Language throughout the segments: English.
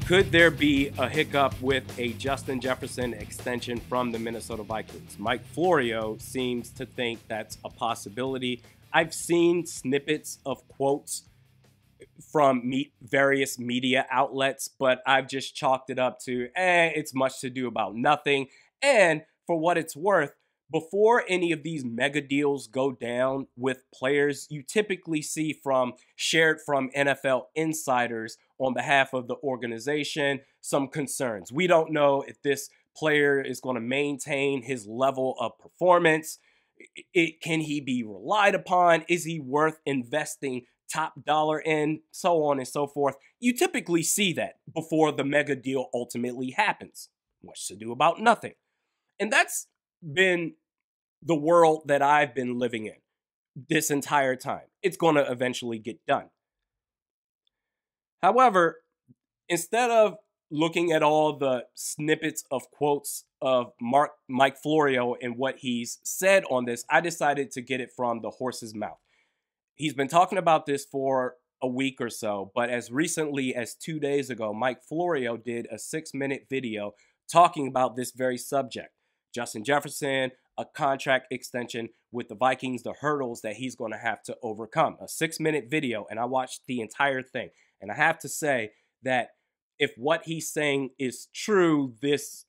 Could there be a hiccup with a Justin Jefferson extension from the Minnesota Vikings? Mike Florio seems to think that's a possibility. I've seen snippets of quotes from various media outlets, but I've just chalked it up to, it's much to do about nothing. And for what it's worth, before any of these mega deals go down with players, you typically see shared from NFL insiders on behalf of the organization some concerns. We don't know if this player is going to maintain his level of performance. Can he be relied upon? Is he worth investing top dollar in? So on and so forth. You typically see that before the mega deal ultimately happens. Much to do about nothing. And that's been the world that I've been living in this entire time. It's going to eventually get done. However, instead of looking at all the snippets of quotes of Mike Florio and what he's said on this, I decided to get it from the horse's mouth. He's been talking about this for a week or so, but as recently as 2 days ago, Mike Florio did a 6-minute video talking about this very subject. Justin Jefferson, a contract extension with the Vikings, the hurdles that he's going to have to overcome. A 6-minute video, and I watched the entire thing. And I have to say that if what he's saying is true, this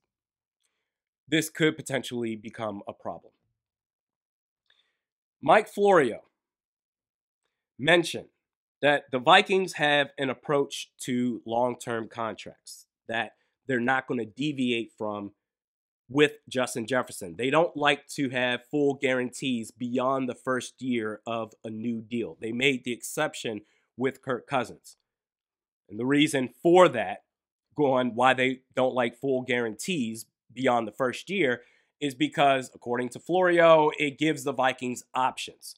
could potentially become a problem. Mike Florio mentioned that the Vikings have an approach to long-term contracts that they're not going to deviate from with Justin Jefferson. They don't like to have full guarantees beyond the first year of a new deal. They made the exception with Kirk Cousins. And the reason for that, why they don't like full guarantees beyond the first year, is because, according to Florio, it gives the Vikings options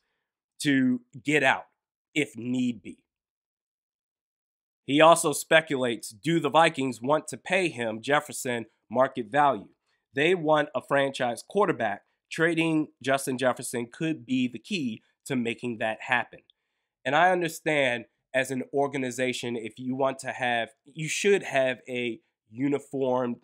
to get out if need be. He also speculates, do the Vikings want to pay him, Jefferson, market value? They want a franchise quarterback. Trading Justin Jefferson could be the key to making that happen. And I understand as an organization, if you want to you should have a uniformed,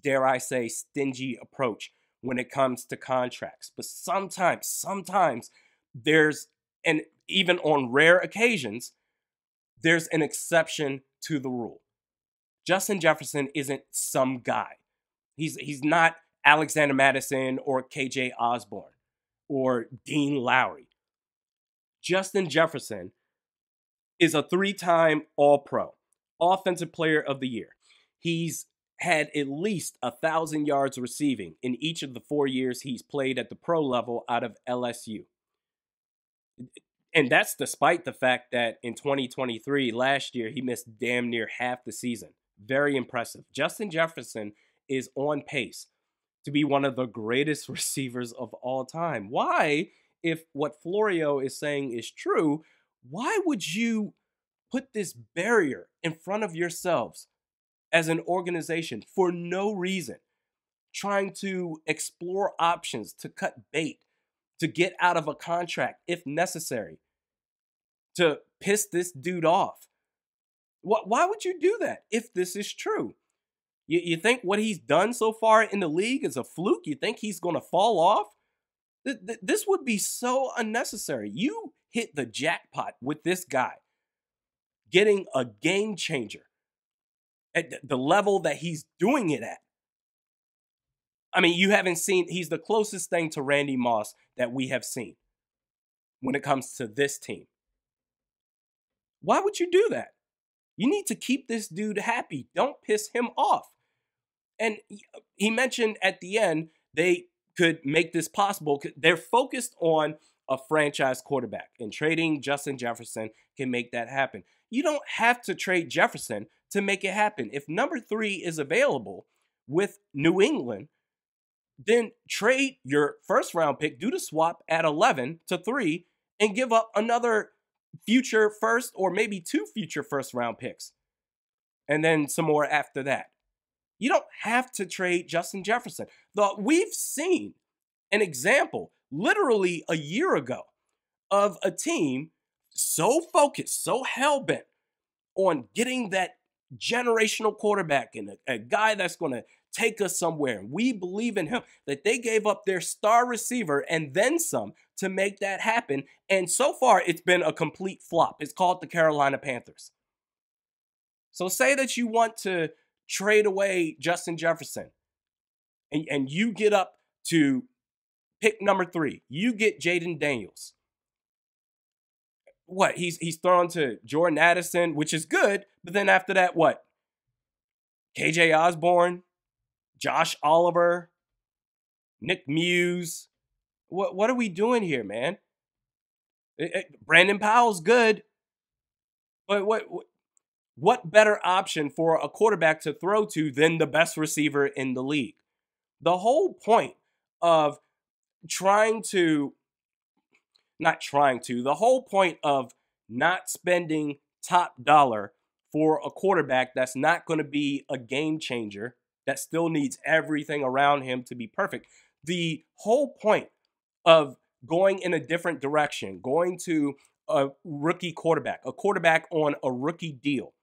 dare I say, stingy approach when it comes to contracts. But sometimes there's, and even on rare occasions, there's an exception to the rule. Justin Jefferson isn't some guy. He's not Alexander Madison or KJ Osborne or Dean Lowry. Justin Jefferson is a 3-time All-Pro, Offensive Player of the Year. He's had at least 1,000 yards receiving in each of the 4 years he's played at the pro level out of LSU. And that's despite the fact that in 2023, last year, he missed damn near half the season. Very impressive. Justin Jefferson is on pace to be one of the greatest receivers of all time. Why, if what Florio is saying is true, why would you put this barrier in front of yourselves as an organization for no reason, trying to explore options to cut bait, to get out of a contract if necessary, to piss this dude off? Why would you do that if this is true? You think what he's done so far in the league is a fluke? You think he's going to fall off? This would be so unnecessary. You hit the jackpot with this guy, getting a game changer at the level that he's doing it at. I mean, you haven't seen, he's the closest thing to Randy Moss that we have seen when it comes to this team. Why would you do that? You need to keep this dude happy. Don't piss him off. And he mentioned at the end they could make this possible. They're focused on a franchise quarterback, and trading Justin Jefferson can make that happen. You don't have to trade Jefferson to make it happen. If number 3 is available with New England, then trade your first-round pick, do the swap at 11 to 3, and give up another future first or maybe 2 future first-round picks, and then some more after that. You don't have to trade Justin Jefferson. We've seen an example literally a year ago of a team so focused, so hell-bent on getting that generational quarterback and a guy that's going to take us somewhere. We believe in him, that they gave up their star receiver and then some to make that happen. And so far, it's been a complete flop. It's called the Carolina Panthers. So say that you want to trade away Justin Jefferson and you get up to pick number 3. You get Jaden Daniels. What? He's thrown to Jordan Addison, which is good. But then after that, what? KJ Osborne, Josh Oliver, Nick Muse. What are we doing here, man? Brandon Powell's good. But what better option for a quarterback to throw to than the best receiver in the league? The whole point of the whole point of not spending top dollar for a quarterback that's not going to be a game changer, that still needs everything around him to be perfect. The whole point of going in a different direction, going to a rookie quarterback, a quarterback on a rookie deal.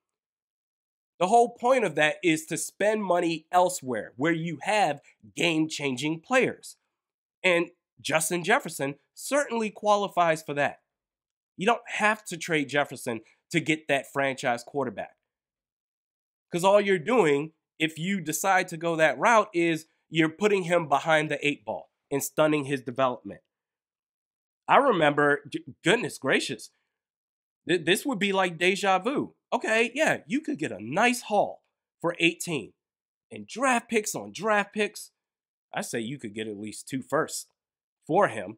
The whole point of that is to spend money elsewhere where you have game-changing players. And Justin Jefferson certainly qualifies for that. You don't have to trade Jefferson to get that franchise quarterback. Because all you're doing, if you decide to go that route, is you're putting him behind the 8 ball and stunning his development. I remember, goodness gracious, this would be like deja vu. Okay, yeah, you could get a nice haul for 18 and draft picks on draft picks. I say you could get at least 2 firsts for him.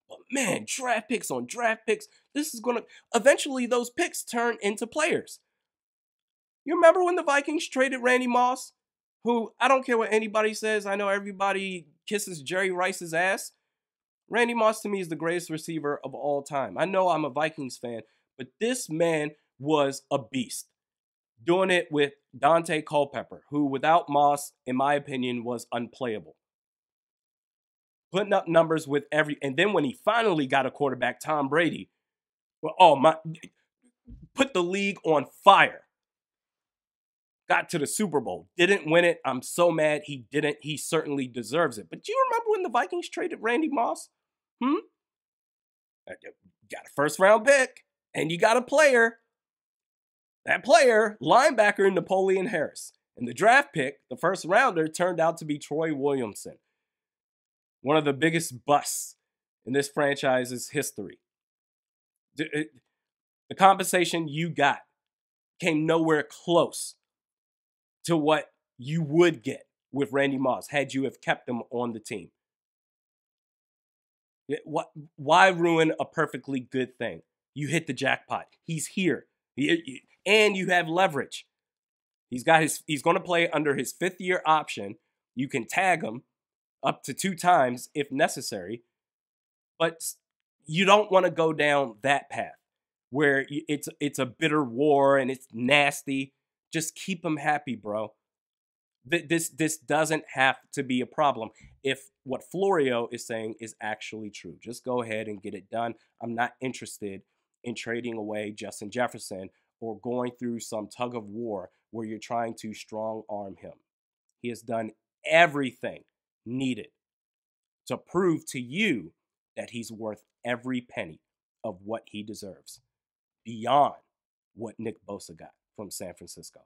But man, draft picks on draft picks. This is going to, eventually those picks turn into players. You remember when the Vikings traded Randy Moss, who, I don't care what anybody says, I know everybody kisses Jerry Rice's ass. Randy Moss to me is the greatest receiver of all time. I know I'm a Vikings fan, but this man was a beast. Doing it with Dante Culpepper, who without Moss, in my opinion, was unplayable. Putting up numbers with and then when he finally got a quarterback, Tom Brady, put the league on fire. Got to the Super Bowl, didn't win it. I'm so mad he didn't. He certainly deserves it. But do you remember when the Vikings traded Randy Moss? Got a first-round pick, and you got a player. That player, linebacker Napoleon Harris. And the draft pick, the first rounder, turned out to be Troy Williamson. One of the biggest busts in this franchise's history. The compensation you got came nowhere close to what you would get with Randy Moss had you have kept him on the team. Why ruin a perfectly good thing? You hit the jackpot. He's here. And you have leverage. He's going to play under his 5th-year option. You can tag him up to 2 times if necessary. But you don't want to go down that path where it's a bitter war and it's nasty. Just keep him happy, bro. This doesn't have to be a problem if what Florio is saying is actually true. Just go ahead and get it done. I'm not interested in trading away Justin Jefferson or going through some tug of war where you're trying to strong arm him. He has done everything needed to prove to you that he's worth every penny of what he deserves, beyond what Nick Bosa got from San Francisco.